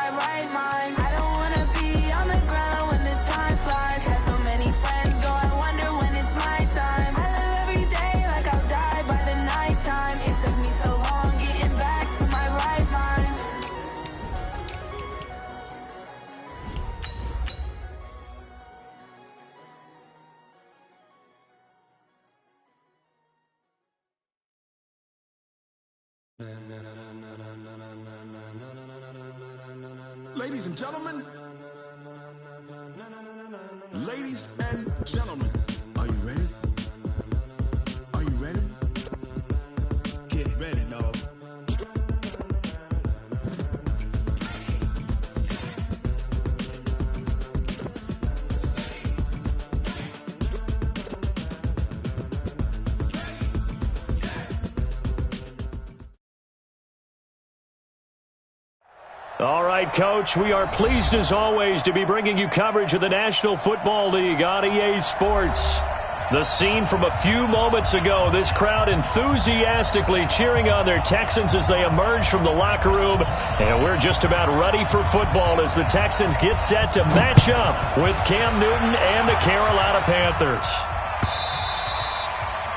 my right mind. I don't wanna be on the ground when the time flies. Had so many friends go, I wonder when it's my time. I live every day like I'll die by the nighttime. It took me so long getting back to my right mind. Ladies and gentlemen, ladies and gentlemen, are you ready? Are you ready? Get ready, dog. All right, Coach, we are pleased as always to be bringing you coverage of the National Football League on EA Sports. The scene from a few moments ago, this crowd enthusiastically cheering on their Texans as they emerge from the locker room. And we're just about ready for football as the Texans get set to match up with Cam Newton and the Carolina Panthers.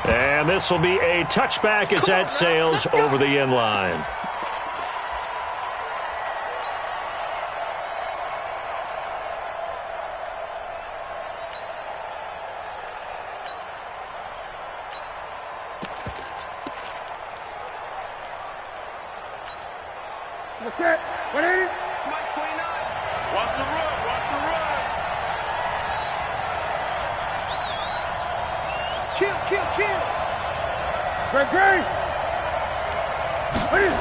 And this will be a touchback as that sails over the end line. Okay, what is it? Mike 29. Watch the run, watch the run. Kill, kill, kill. Great. What is it?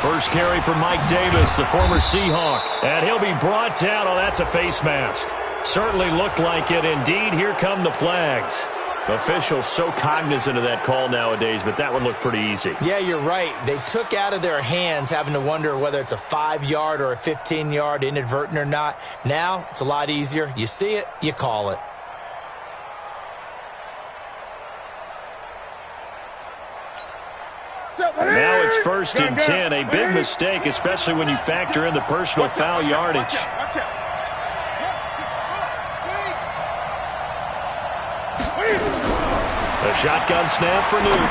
First carry for Mike Davis, the former Seahawk. And he'll be brought down. Oh, that's a face mask. Certainly looked like it. Indeed, here come the flags. Officials so cognizant of that call nowadays, but that one looked pretty easy. Yeah, you're right. They took out of their hands having to wonder whether it's a 5-yard or a 15-yard, inadvertent or not. Now, it's a lot easier. You see it, you call it. Now it's 1st and 10, a big mistake, especially when you factor in the personal foul yardage. Watch out. A shotgun snap for Newton.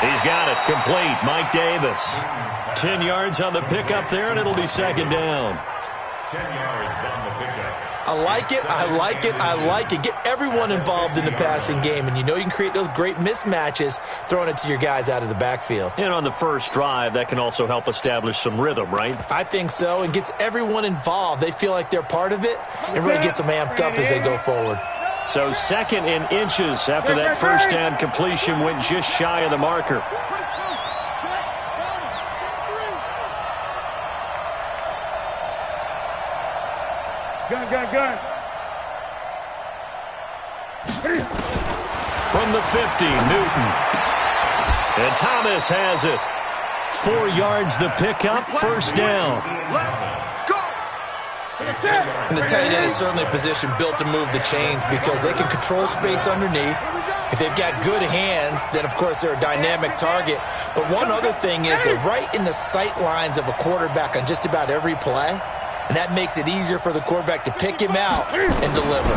He's got it, complete. Mike Davis. 10 yards on the pickup there, and it'll be 2nd down. 10 yards on the pickup. I like it, I like it, I like it. Get everyone involved in the passing game, and you know you can create those great mismatches throwing it to your guys out of the backfield. And on the first drive, that can also help establish some rhythm, right? I think so, and gets everyone involved. They feel like they're part of it, and really gets them amped up as they go forward. So 2nd and inches after that first down completion went just shy of the marker. Gun. From the 50, Newton. And Thomas has it. 4 yards the pickup, 1st down. And the tight end is certainly a position built to move the chains because they can control space underneath. If they've got good hands, then, of course, they're a dynamic target. But one other thing is they're right in the sight lines of a quarterback on just about every play, and that makes it easier for the quarterback to pick him out and deliver.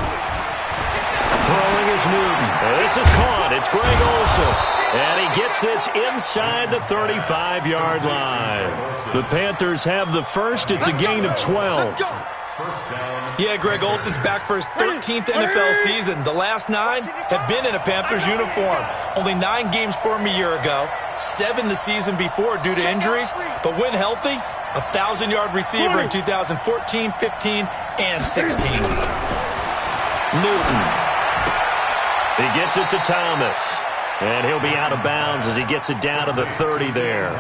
Throwing is Newton. This is caught. It's Greg Olsen. And he gets this inside the 35-yard line. The Panthers have the first. It's a gain of 12. Yeah, Greg Olsen's back for his 13th NFL season. The last 9 have been in a Panthers uniform. Only 9 games for him a year ago, 7 the season before due to injuries. But when healthy, a 1,000-yard receiver in 2014, 15, and 16. Newton. He gets it to Thomas. And he'll be out of bounds as he gets it down to the 30 there.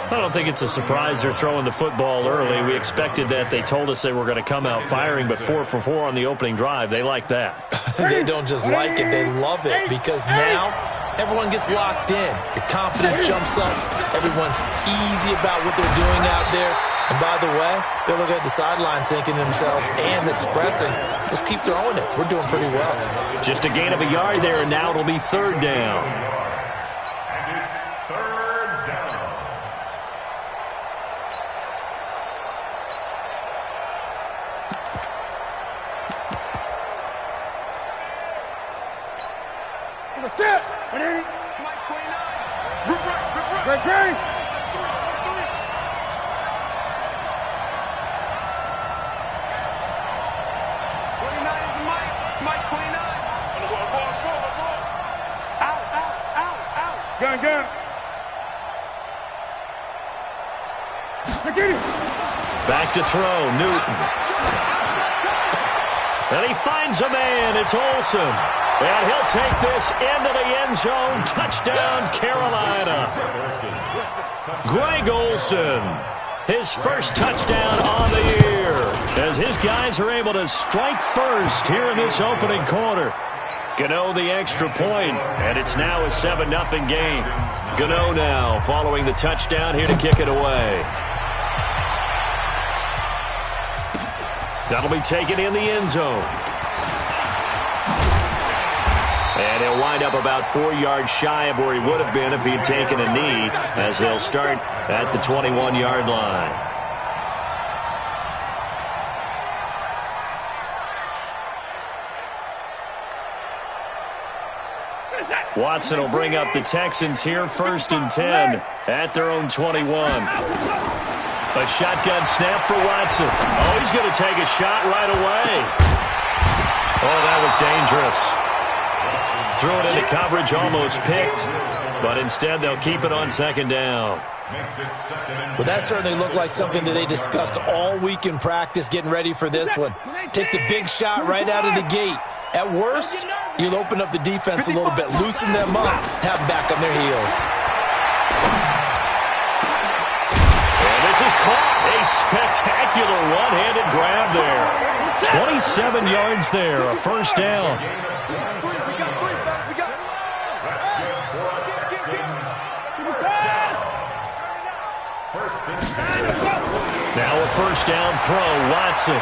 I don't think it's a surprise they're throwing the football early. We expected that. They told us they were going to come out firing, but 4 for 4 on the opening drive. They like that. They don't just like it, they love it, because now everyone gets locked in. Your confidence jumps up. Everyone's easy about what they're doing out there. And by the way, they're looking at the sideline thinking to themselves and expressing, let's keep throwing it. We're doing pretty well. Just a gain of a yard there, and now it'll be 3rd down. And it's 3rd down. That's it. What is it? Mike 29. Rip right. Great game. 29 is Mike. Mike 29. Out. Gun. Get it. Back to throw, Newton. And he finds a man. It's Olsen. And he'll take this into the end zone. Touchdown, Carolina. Greg Olsen, his first touchdown on the year, as his guys are able to strike first here in this opening quarter. Gano the extra point, and it's now a 7-0 game. Gano now following the touchdown here to kick it away. That'll be taken in the end zone. And he'll wind up about 4 yards shy of where he would have been if he had taken a knee, as they'll start at the 21-yard line. Watson will bring up the Texans here, 1st and 10 at their own 21. A shotgun snap for Watson. Oh, he's going to take a shot right away. Oh, that was dangerous. Threw it into coverage, almost picked, but instead they'll keep it on 2nd down. Well, that certainly looked like something that they discussed all week in practice, getting ready for this one. Take the big shot right out of the gate. At worst, you'll open up the defense a little bit, loosen them up, have them back on their heels. And this is caught. A spectacular one-handed grab there. 27 yards there, a 1st down. Now a 1st down throw, Watson.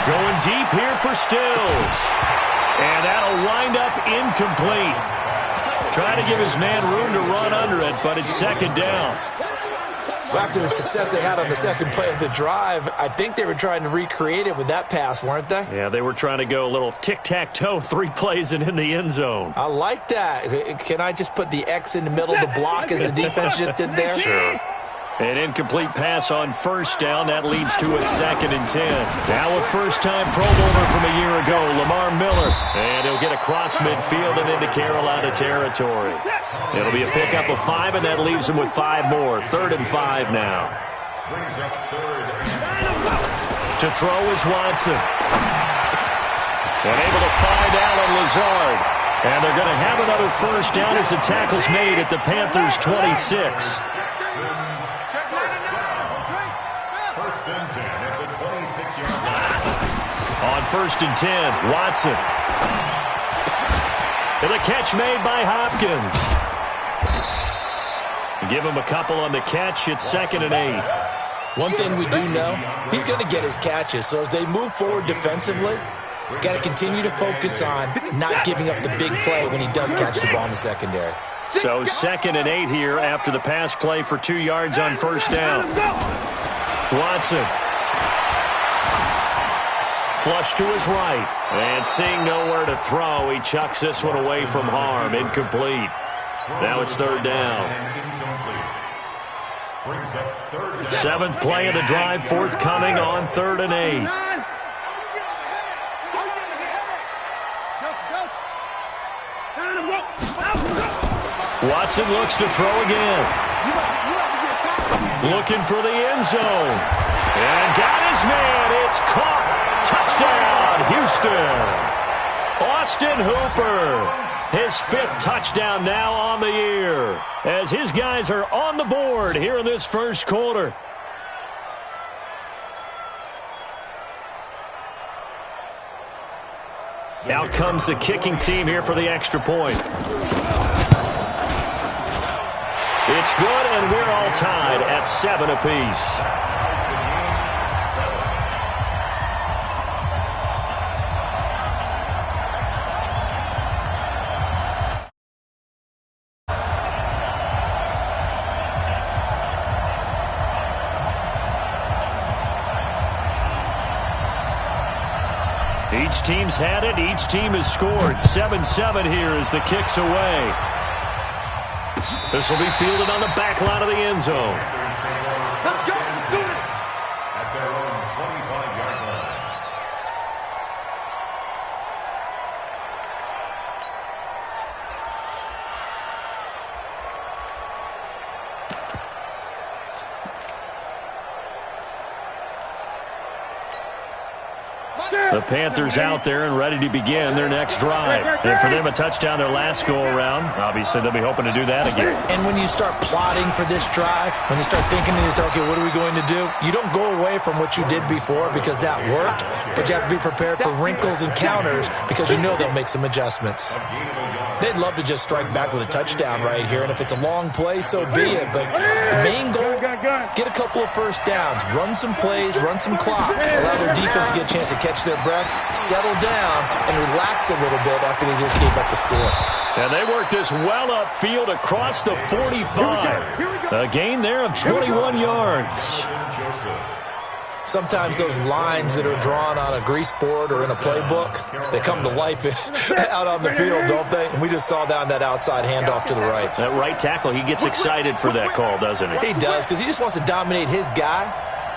Going deep here for Stills. And that'll wind up incomplete. Trying to give his man room to run under it, but it's 2nd down. Well, after the success they had on the 2nd play of the drive, I think they were trying to recreate it with that pass, weren't they? Yeah, they were trying to go a little tic-tac-toe, 3 plays and in the end zone. I like that. Can I just put the X in the middle of the block as the defense just did there? Sure. An incomplete pass on 1st down. That leads to a 2nd and 10. Now a first-time Pro Bowler from a year ago, Lamar Miller. And he'll get across midfield and into Carolina territory. It'll be a pickup of 5, and that leaves him with 5 more. 3rd and 5 now. To throw is Watson. And able to find Allen Lazard. And they're going to have another 1st down as the tackle's made at the Panthers' 26. On 1st and 10, Watson. And the catch made by Hopkins. Give him a couple on the catch. It's 2nd and 8. One thing we do know, he's going to get his catches. So as they move forward defensively, got to continue to focus on not giving up the big play when he does catch the ball in the secondary. So 2nd and 8 here after the pass play for 2 yards on 1st down. Watson. Flush to his right. And seeing nowhere to throw, he chucks this one away from harm. Incomplete. Now it's 3rd down. 7th play of the drive, forthcoming on 3rd and 8. Watson looks to throw again. Looking for the end zone. And got his man. It's caught. Touchdown, Houston. Austin Hooper, his 5th touchdown now on the year, as his guys are on the board here in this 1st quarter. Out comes the kicking team here for the extra point. It's good, and we're all tied at 7 apiece. Each team's had it. Each team has scored. 7-7 here as the kick's away. This will be fielded on the back line of the end zone. Let's go. Do it. At their own 25-yard line. The Panthers out there and ready to begin their next drive. And for them, a touchdown their last go-around. Obviously, they'll be hoping to do that again. And when you start plotting for this drive, when you start thinking to yourself, okay, what are we going to do? You don't go away from what you did before because that worked, but you have to be prepared for wrinkles and counters because you know they'll make some adjustments. They'd love to just strike back with a touchdown right here, and if it's a long play, so be it. But the main goal, get a couple of first downs, run some plays, run some clock, allow their defense to get a chance to catch their breath, settle down, and relax a little bit after they just gave up the score. And they work this well upfield across the 45. A gain there of 21 yards. Sometimes those lines that are drawn on a grease board or in a playbook, they come to life out on the field, don't they? And we just saw down that outside handoff to the right. That right tackle, he gets excited for that call, doesn't he? He does, because he just wants to dominate his guy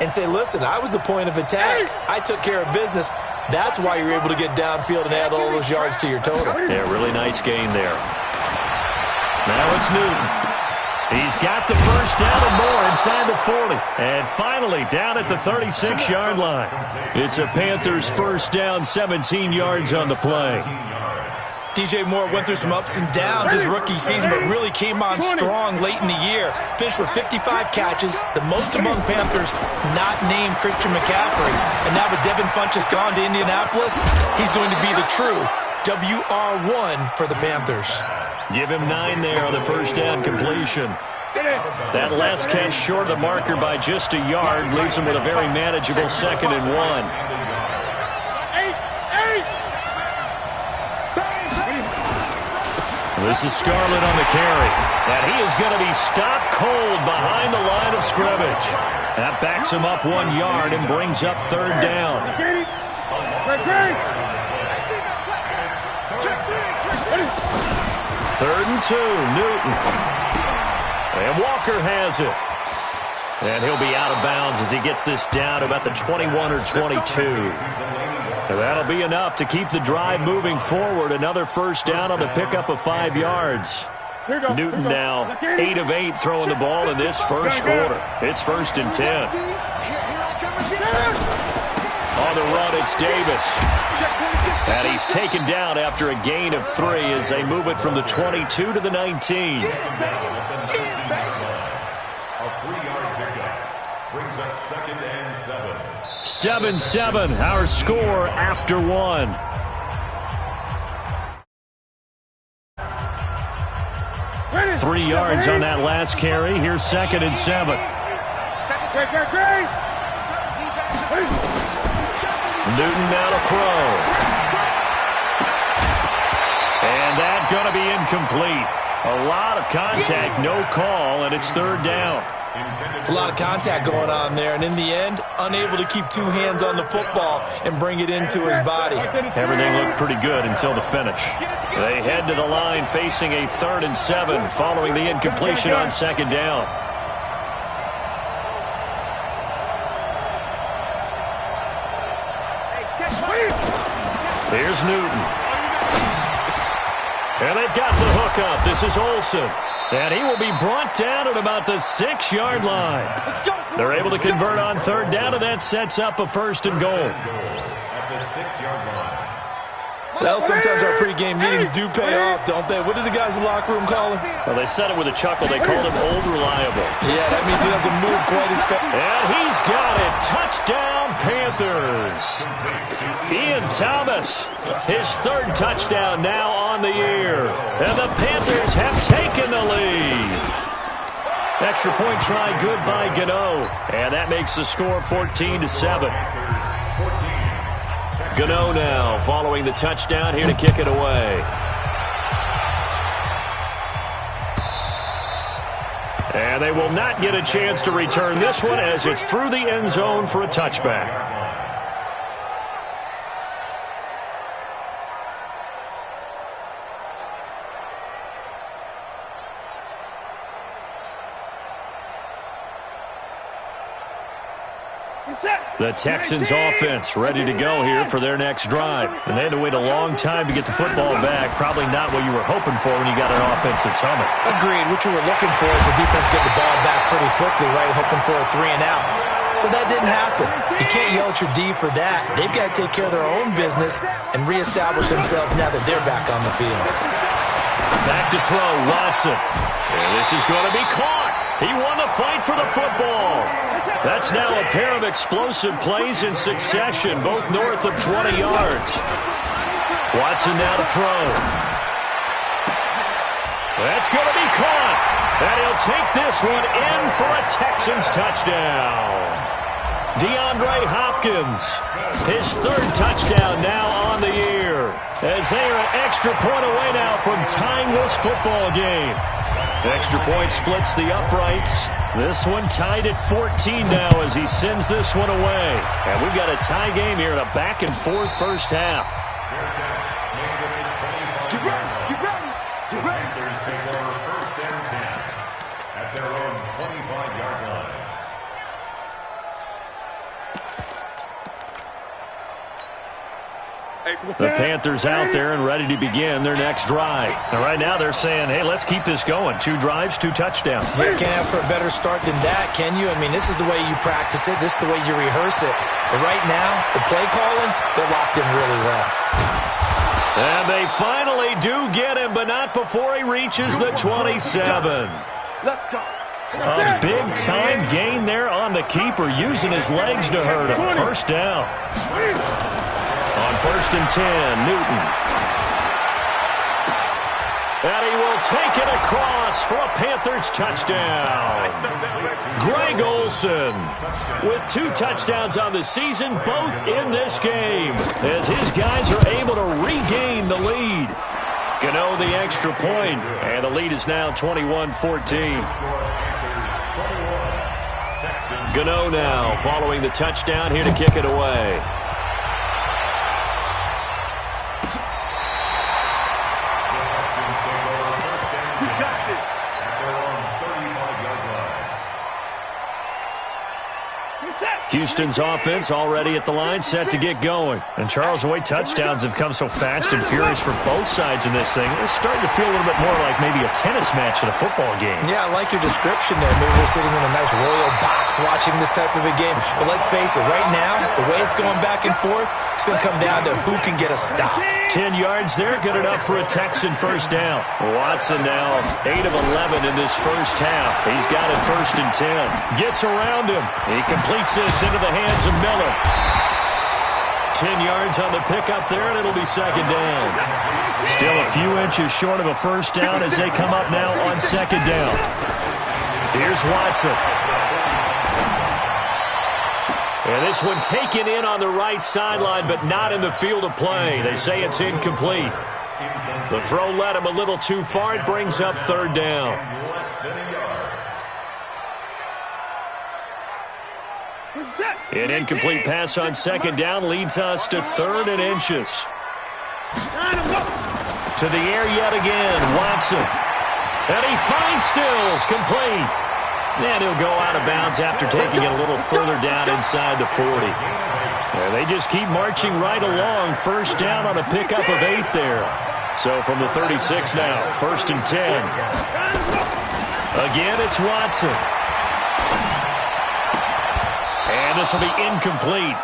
and say, listen, I was the point of attack. I took care of business. That's why you're able to get downfield and add all those yards to your total. Yeah, really nice gain there. Now it's Newton. He's got the first down and more inside the 40. And finally down at the 36-yard line. It's a Panthers first down, 17 yards on the play. DJ Moore went through some ups and downs his rookie season, but really came on strong late in the year. Finished with 55 catches, the most among Panthers not named Christian McCaffrey. And now with Devin Funchess gone to Indianapolis, he's going to be the true WR1 for the Panthers. Give him 9 there on the first down completion. That last catch short of the marker by just a yard leaves him with a very manageable 2nd and 1. This is Scarlett on the carry. And he is going to be stopped cold behind the line of scrimmage. That backs him up 1 yard and brings up 3rd down. 3rd and 2, Newton. And Walker has it. And he'll be out of bounds as he gets this down to about the 21 or 22. And that'll be enough to keep the drive moving forward. Another first down on the pickup of 5 yards. Newton now 8 of 8 throwing the ball in this first quarter. It's 1st and 10. On the run, it's Davis. And he's taken down after a gain of 3 as they move it from the 22 to the 19. A 3-yard pickup brings up 2nd and 7. 7-7, our score after 1. Ready. 3 yards on that last carry. Here's 2nd and 7. Newton now to throw. And that's going to be incomplete. A lot of contact, no call, and it's 3rd down. It's a lot of contact going on there, and in the end, unable to keep 2 hands on the football and bring it into his body. Everything looked pretty good until the finish. They head to the line facing a 3rd and 7 following the incompletion on 2nd down. Here's Newton. And they've got the hook up. This is Olsen. And he will be brought down at about the 6-yard line. They're able to convert on 3rd down, and that sets up a 1st and goal. At the 6-yard line. Well, sometimes our pregame meetings do pay off, don't they? What did the guys in the locker room call him? Well, they said it with a chuckle. They called him Old Reliable. Yeah, that means he doesn't move quite as fast. And he's got it. Touchdown, Panthers. Ian Thomas, his 3rd touchdown now on the year. And the Panthers have taken the lead. Extra point try good by Gano. And that makes the score 14-7. Gano now following the touchdown here to kick it away. And they will not get a chance to return this one as it's through the end zone for a touchback. The Texans offense ready to go here for their next drive. And they had to wait a long time to get the football back. Probably not what you were hoping for when you got an offense that's humming. Agreed. What you were looking for is the defense get the ball back pretty quickly, right? Hoping for a 3 and out. So that didn't happen. You can't yell at your D for that. They've got to take care of their own business and reestablish themselves now that they're back on the field. Back to throw, Watson. And this is going to be caught. He won the fight for the football. That's now a pair of explosive plays in succession, both north of 20 yards. Watson now to throw. That's going to be caught. And he'll take this one in for a Texans touchdown. DeAndre Hopkins, his third touchdown now on the year, as they are an extra point away now from tying this football game. Extra point splits the uprights. This one tied at 14 now as he sends this one away. And we've got a tie game here in a back-and-forth first half. Get ready, get ready, get ready. Panthers take over first and 10 at their own 25-yard line. The Panthers out there and ready to begin their next drive. And right now they're saying, hey, let's keep this going. 2 drives, 2 touchdowns. Yeah, can't ask for a better start than that, can you? I mean, this is the way you practice it. This is the way you rehearse it. But right now, the play calling, they're locked in really well. And they finally do get him, but not before he reaches the 27. Let's go. A big-time gain there on the keeper, using his legs to hurt him. First down. On first and 10, Newton. And he will take it across for a Panthers touchdown. Greg Olsen with 2 touchdowns on the season, both in this game, as his guys are able to regain the lead. Gano the extra point, and the lead is now 21-14. Gano now following the touchdown here to kick it away. Houston's offense already at the line, set to get going. And Charles, the way touchdowns have come so fast and furious for both sides in this thing, it's starting to feel a little bit more like maybe a tennis match than a football game. Yeah, I like your description there. Maybe we're sitting in a nice royal box watching this type of a game. But let's face it, right now, the way it's going back and forth, it's going to come down to who can get a stop. 10 yards there, good enough for a Texan first down. Watson now 8 of 11 in this first half. He's got it first and 10. Gets around him. He completes this into the hands of Miller. 10 yards on the pickup there, and it'll be second down. Still a few inches short of a first down as they come up now on second down. Here's Watson. And this one taken in on the right sideline, but not in the field of play. They say it's incomplete. The throw led him a little too far. It brings up third down. An incomplete pass on second down leads us to third and inches. To the air yet again, Watson. And he finds Stills, complete. And he'll go out of bounds after taking it a little further down inside the 40. And they just keep marching right along. First down on a pickup of 8 there. So from the 36 now, first and 10. Again, it's Watson. And this will be incomplete.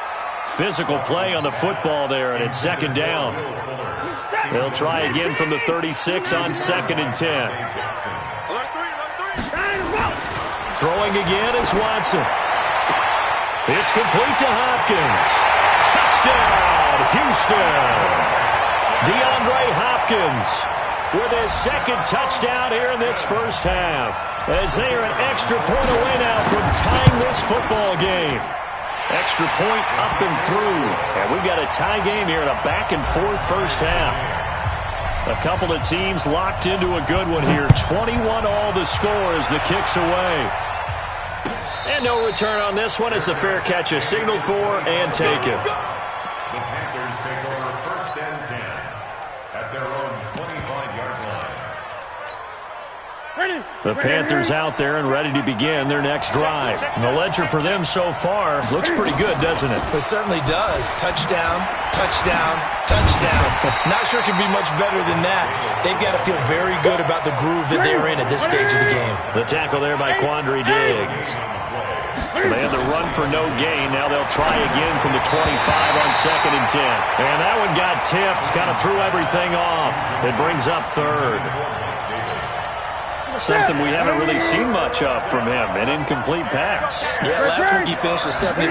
Physical play on the football there, and it's second down. They'll try again from the 36 on second and 10. Throwing again is Watson. It's complete to Hopkins. Touchdown, Houston. DeAndre Hopkins with his second touchdown here in this first half, as they are an extra point away now from tying this football game. Extra point up and through. And we've got a tie game here in a back-and-forth first half. A couple of teams locked into a good one here. 21 all the score as the kick's away. And no return on this one as the fair catch is signaled for and taken. The Panthers take over first and 10 at their own 25-yard line. Ready, The Panthers out there and ready to begin their next drive. The ledger for them so far looks pretty good, doesn't it? It certainly does. Touchdown, touchdown, touchdown. Not sure it can be much better than that. They've got to feel very good about the groove that they're in at this stage of the game. The tackle there by Quandre Diggs. They had the run for no gain. Now they'll try again from the 25 on 2nd and 10. And that one got tipped. Kind of threw everything off. It brings up 3rd. Something we haven't really seen much of from him, an incomplete pass. Yeah, last week he finished at 70%.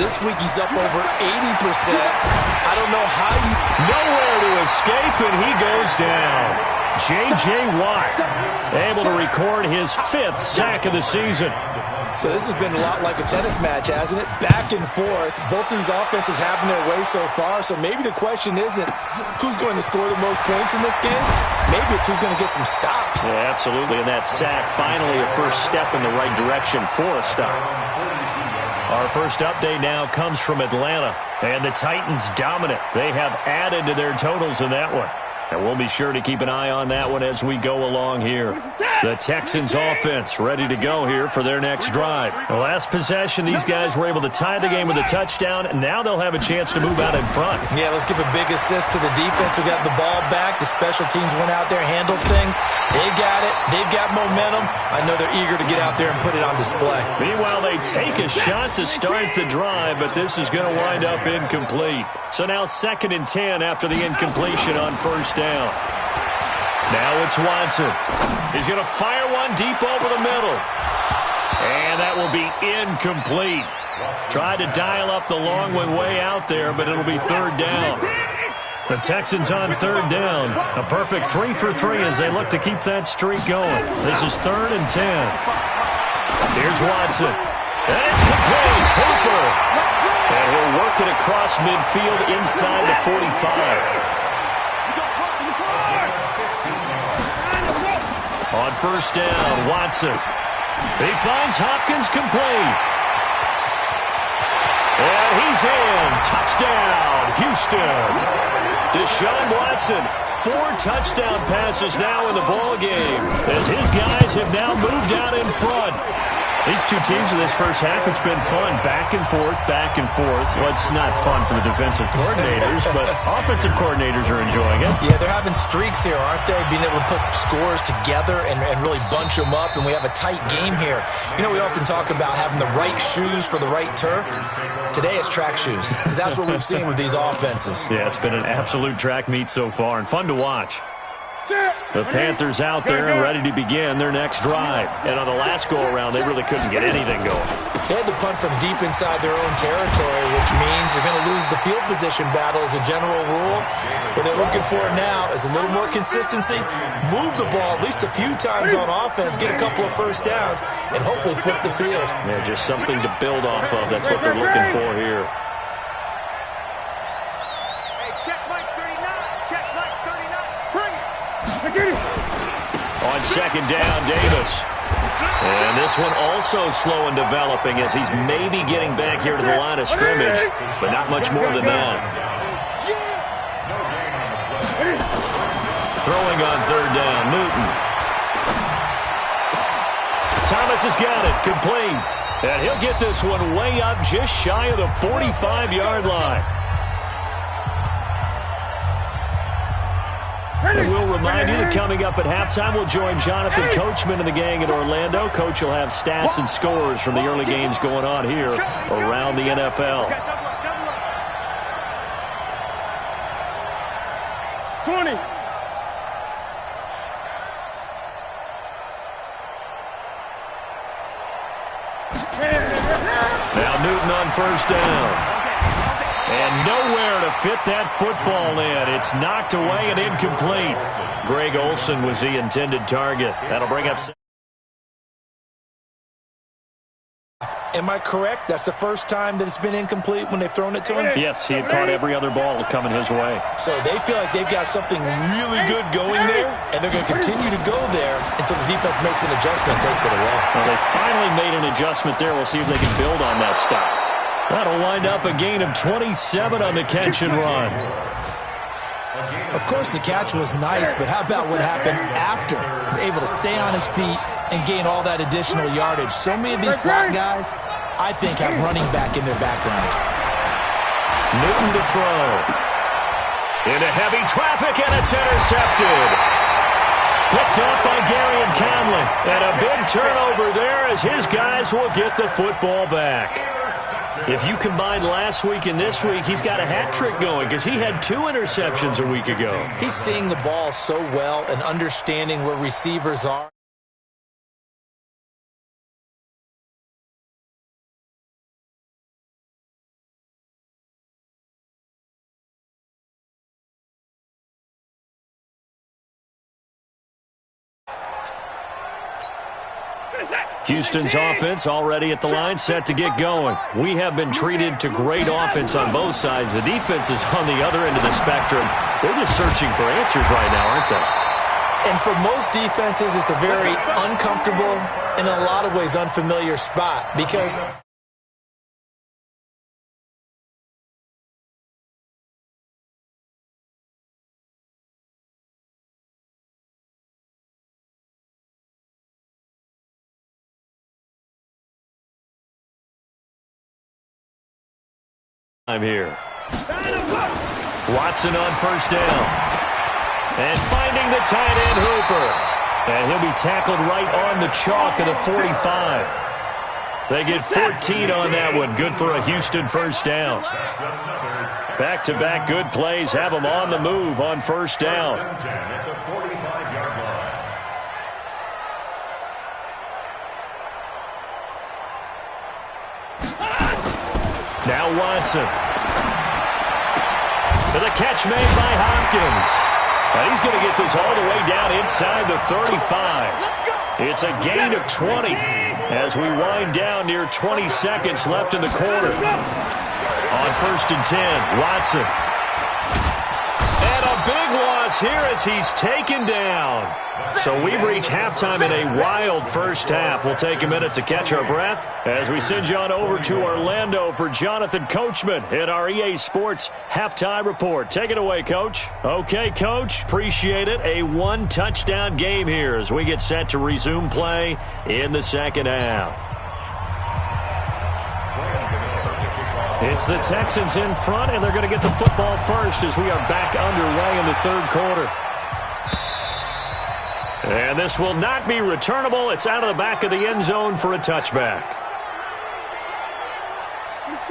This week he's up over 80%. I don't know how you... Nowhere to escape, and he goes down. J.J. Watt able to record his 5th sack of the season. So this has been a lot like a tennis match, hasn't it? Back and forth. Both of these offenses having their way so far. So maybe the question isn't who's going to score the most points in this game. Maybe it's who's going to get some stops. Yeah, absolutely. And that sack, finally a first step in the right direction for a stop. Our first update now comes from Atlanta. And the Titans dominant. They have added to their totals in that one. And we'll be sure to keep an eye on that one as we go along here. The Texans offense ready to go here for their next drive. The last possession, these guys were able to tie the game with a touchdown, and now they'll have a chance to move out in front. Yeah, let's give a big assist to the defense who got the ball back. The special teams went out there, handled things. They got it. They've got momentum. I know they're eager to get out there and put it on display. Meanwhile, they take a shot to start the drive, but this is going to wind up incomplete. So now 2nd and 10 after the incompletion on 1st down. Now it's Watson. He's going to fire one deep over the middle. And that will be incomplete. Tried to dial up the long one way out there, but it'll be 3rd down. The Texans on 3rd down. A perfect 3 for 3 as they look to keep that streak going. This is 3rd and 10. Here's Watson. And it's complete. Hooper. And he'll work it across midfield inside the 45. On 1st down, Watson. He finds Hopkins complete. And he's in. Touchdown, Houston. Deshaun Watson, 4 touchdown passes now in the ballgame as his guys have now moved out in front. These two teams in this first half, it's been fun. Back and forth, back and forth. Well, it's not fun for the defensive coordinators, but offensive coordinators are enjoying it. Yeah, they're having streaks here, aren't they? Being able to put scores together and really bunch them up, and we have a tight game here. You know, we often talk about having the right shoes for the right turf. Today it's track shoes, because that's what we've seen with these offenses. Yeah, it's been an absolute track meet so far, and fun to watch. The Panthers out there and ready to begin their next drive. And on the last go-around, they really couldn't get anything going. They had to punt from deep inside their own territory, which means they're going to lose the field position battle as a general rule. What they're looking for now is a little more consistency, move the ball at least a few times on offense, get a couple of first downs, and hopefully flip the field. Yeah, just something to build off of. That's what they're looking for here. On 2nd down, Davis. And this one also slow in developing as he's maybe getting back here to the line of scrimmage, but not much more than that. Throwing on 3rd down, Newton. Thomas has got it, complete. And he'll get this one way up just shy of the 45-yard line. And we'll remind you that coming up at halftime, we'll join Jonathan Coachman and the gang at Orlando. Coach will have stats and scores from the early games going on here around the NFL. 20. Now Newton on 1st down. And nowhere to fit that football in. It's knocked away and incomplete. Greg Olsen was the intended target. That'll bring up... Am I correct? That's the first time that it's been incomplete when they've thrown it to him? Yes, he had caught every other ball coming his way. So they feel like they've got something really good going there, and they're going to continue to go there until the defense makes an adjustment and takes it away. Well, they finally made an adjustment there. We'll see if they can build on that stop. That'll wind up a gain of 27 on the catch and run. Of course, the catch was nice, but how about what happened after? Able to stay on his feet, and gain all that additional yardage. So many of these slot guys, I think, have running back in their background. Newton to throw. Into heavy traffic, and it's intercepted. Picked up by Gary and Conley. And a big turnover there as his guys will get the football back. If you combine last week and this week, he's got a hat trick going because he had 2 interceptions a week ago. He's seeing the ball so well and understanding where receivers are. Houston's offense already at the line, set to get going. We have been treated to great offense on both sides. The defense is on the other end of the spectrum. They're just searching for answers right now, aren't they? And for most defenses, it's a very uncomfortable and in a lot of ways unfamiliar spot because I'm here. Watson on first down. And finding the tight end Hooper. And he'll be tackled right on the chalk of the 45. They get 14 on that one. Good for a Houston first down. Back-to-back good plays have them on the move on first down. Now Watson. For the catch made by Hopkins. And he's going to get this all the way down inside the 35. It's a gain of 20 as we wind down near 20 seconds left in the quarter. On first and 10, Watson. And a big loss here as he's taken down. So we've reached halftime in a wild first half. We'll take a minute to catch our breath as we send you on over to Orlando for Jonathan Coachman in our EA Sports Halftime Report. Take it away, Coach. Okay, Coach. Appreciate it. A 1-touchdown game here as we get set to resume play in the second half. It's the Texans in front, and they're going to get the football first as we are back underway in the third quarter. And this will not be returnable. It's out of the back of the end zone for a touchback.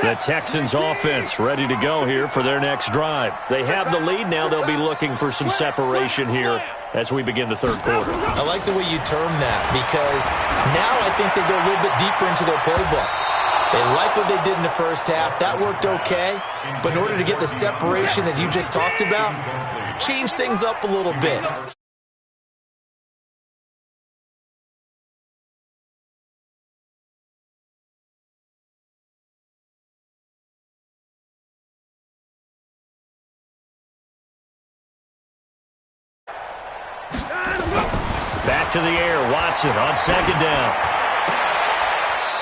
The Texans offense ready to go here for their next drive. They have the lead. Now they'll be looking for some separation here as we begin the third quarter. I like the way you term that because now I think they go a little bit deeper into their playbook. They like what they did in the first half. That worked okay. But in order to get the separation that you just talked about, change things up a little bit. Back to the air, Watson on second down.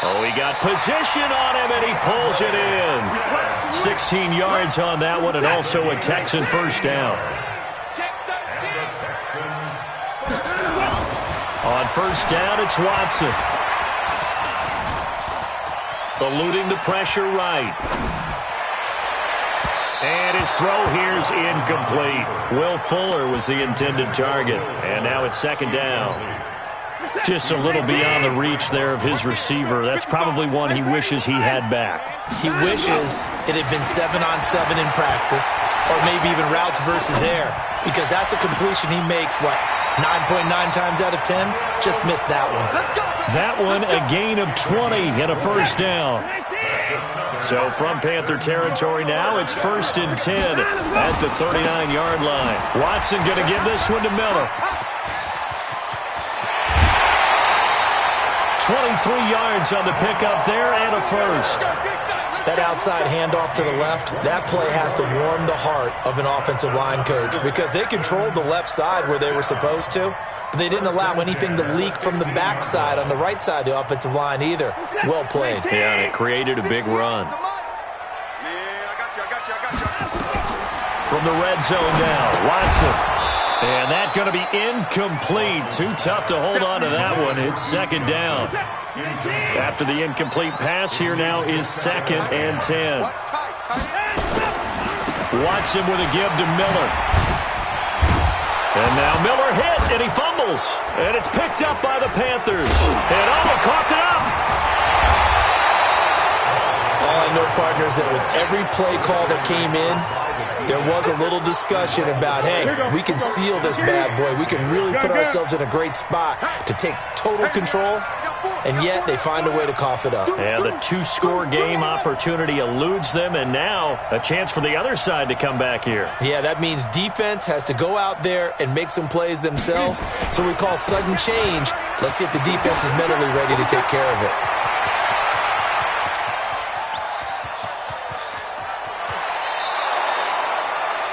Oh, he got position on him, and he pulls it in. 16 yards on that one, and also a Texan first down. On first down, it's Watson. Eluding the pressure right. And his throw here's incomplete. Will Fuller was the intended target. And now it's second down. Just a little beyond the reach there of his receiver. That's probably one he wishes he had back. He wishes it had been 7-on-7 in practice, or maybe even routes versus air, because that's a completion he makes, 9.9 times out of 10? Just missed that one. That one, a gain of 20 and a first down. So from Panther territory now, it's first and 10 at the 39-yard line. Watson going to give this one to Miller. 23 yards on the pickup there and a first. That outside handoff to the left, that play has to warm the heart of an offensive line coach because they controlled the left side where they were supposed to, but they didn't allow anything to leak from the backside on the right side of the offensive line either. Well played. Yeah, and it created a big run. From the red zone now, Watson. And that's going to be incomplete. Too tough to hold on to that one. It's second down. After the incomplete pass, here now is 2nd and 10. Watson with a give to Miller. And now Miller hit, and he fumbles. And it's picked up by the Panthers. And almost coughed it up. All I know, partners, that with every play call that came in, there was a little discussion about, hey, we can seal this bad boy. We can really put ourselves in a great spot to take total control, and yet they find a way to cough it up. Yeah, the 2-score game opportunity eludes them, and now a chance for the other side to come back here. Yeah, that means defense has to go out there and make some plays themselves. So we call sudden change. Let's see if the defense is mentally ready to take care of it.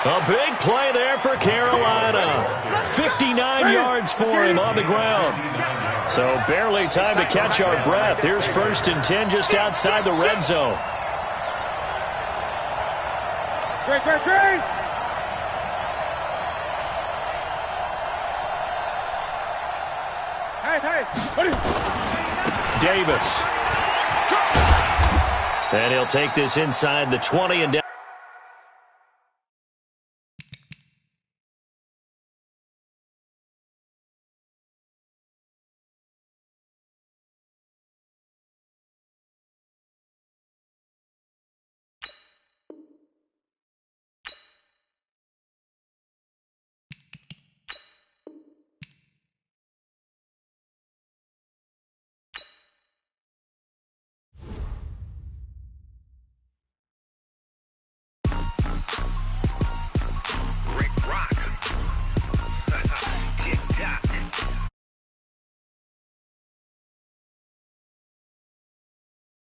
A big play there for Carolina. 59 yards for him on the ground. So barely time to catch our breath. Here's 1st and 10 just outside the red zone. Great. Hey. Davis. And he'll take this inside the 20 and down.